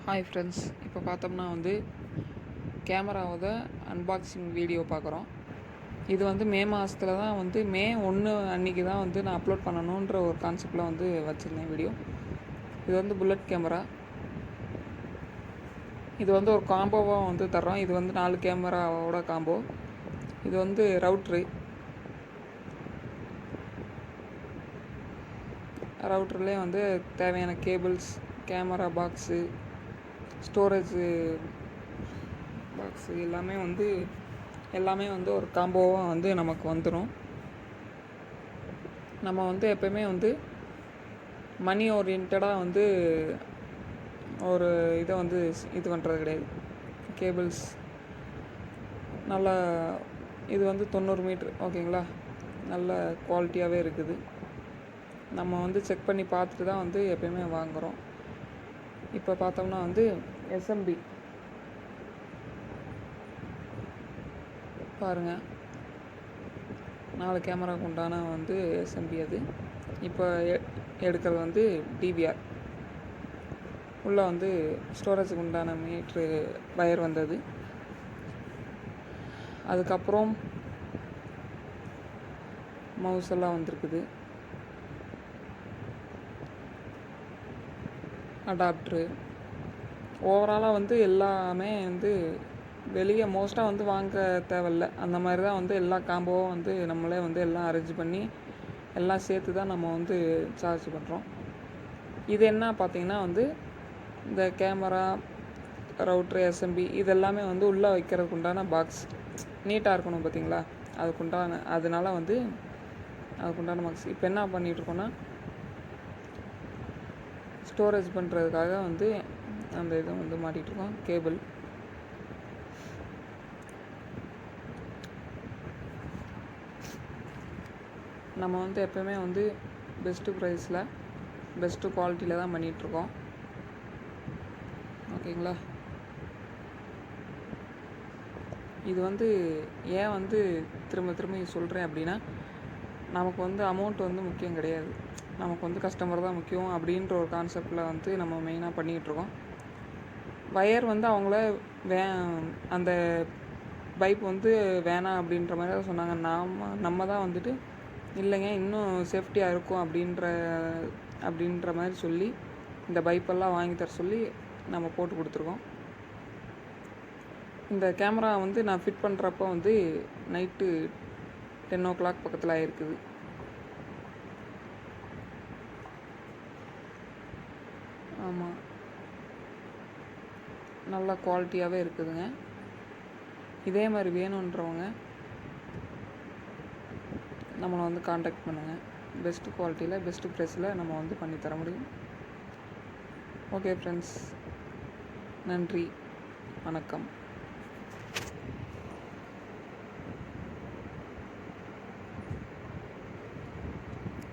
Hi friends, இப்போ பார்த்தோம்னா வந்து கேமராவோட அன்பாக்சிங் வீடியோ பார்க்குறோம். இது வந்து மே மாதத்துல தான் வந்து மே 1 அன்றைக்கி தான் வந்து நான் அப்லோட் பண்ணணுன்ற ஒரு கான்செப்டில் வந்து வச்சுருந்தேன் வீடியோ. இது வந்து புல்லட் கேமரா. இது வந்து ஒரு காம்போவாக வந்து தர்றோம். இது வந்து 4 கேமராவோட காம்போ. இது வந்து ரவுட்டர்லேயே வந்து தேவையான cables, camera box, storage box எல்லாமே வந்து ஒரு காம்போவாக வந்து நமக்கு வந்துடும். நம்ம வந்து எப்போயுமே வந்து மணி ஓரியன்டாக வந்து ஒரு இதை வந்து இது பண்ணுறது கிடையாது. கேபிள்ஸ் நல்லா இது வந்து 90 மீட்ரு ஓகேங்களா, நல்ல குவாலிட்டியாகவே இருக்குது. நம்ம வந்து செக் பண்ணி பார்த்துட்டு தான் வந்து எப்போயுமே வாங்குகிறோம். இப்போ பார்த்தோம்னா வந்து எஸ்எம்பி பாருங்கள், 4 கேமராவுக்கு உண்டான வந்து எஸ்எம்பி. அது இப்போ எடுக்கிறது வந்து டிவிஆர். உள்ளே வந்து ஸ்டோரேஜுக்கு உண்டான மீட்ரு வயர் வந்தது. அதுக்கப்புறம் மவுஸ் எல்லாம் வந்திருக்குது, அடாப்ட்ரு. ஓவராலாக வந்து எல்லாமே வந்து வெளியே மோஸ்ட்டாக வந்து வாங்க தேவையில்ல. அந்த மாதிரி தான் வந்து எல்லா காம்போவும் வந்து நம்மளே வந்து எல்லாம் அரேஞ்ச் பண்ணி எல்லாம் சேர்த்து தான் நம்ம வந்து சார்ஜ் பண்ணுறோம். இது என்ன பார்த்திங்கன்னா வந்து இந்த கேமரா, ரவுட்ரு, எஸ்எம்பி இதெல்லாமே வந்து உள்ளே வைக்கிறதுக்கு உண்டான பாக்ஸ் நீட்டாக இருக்கணும் பார்த்திங்களா, அதனால வந்து அதுக்குண்டான பாக்ஸ். இப்போ என்ன பண்ணிகிட்ருக்கோன்னா ஸ்டோரேஜ் பண்ணுறதுக்காக வந்து அந்த இதை வந்து மாட்டிகிட்ருக்கோம், கேபிள். நம்ம வந்து எப்போயுமே வந்து பெஸ்ட்டு ப்ரைஸில் பெஸ்ட்டு குவாலிட்டியில் தான் பண்ணிகிட்ருக்கோம், ஓகேங்களா. இது வந்து ஏன் வந்து திரும்ப சொல்கிறேன் அப்படின்னா, நமக்கு வந்து அமௌண்ட் வந்து முக்கியம் கிடையாது, நமக்கு வந்து கஸ்டமர் தான் முக்கியம் அப்படின்ற ஒரு கான்செப்டில் வந்து நம்ம மெயினாக பண்ணிகிட்ருக்கோம். வயர் வந்து அவங்கள அந்த பைப் வந்து வேணாம் அப்படின்ற மாதிரி தான் சொன்னாங்க. நம்ம தான் வந்துட்டு இல்லைங்க இன்னும் சேஃப்டியாக இருக்கும் அப்படின்ற மாதிரி சொல்லி இந்த பைப்பெல்லாம் வாங்கி தர சொல்லி நம்ம போட்டு கொடுத்துருக்கோம். இந்த கேமரா வந்து நான் ஃபிட் பண்ணுறப்போ வந்து நைட்டு 10 o'clock பக்கத்தில் ஆகிருக்குது. ஆமாம், நல்ல குவாலிட்டியாகவே இருக்குதுங்க. இதே மாதிரி வேணுன்றவங்க நம்மளை வந்து காண்டாக்ட் பண்ணுங்கள். பெஸ்ட்டு குவாலிட்டியில் பெஸ்ட்டு ப்ரைஸில் நம்ம வந்து பண்ணித்தர முடியும். ஓகே ஃப்ரெண்ட்ஸ், நன்றி, வணக்கம்.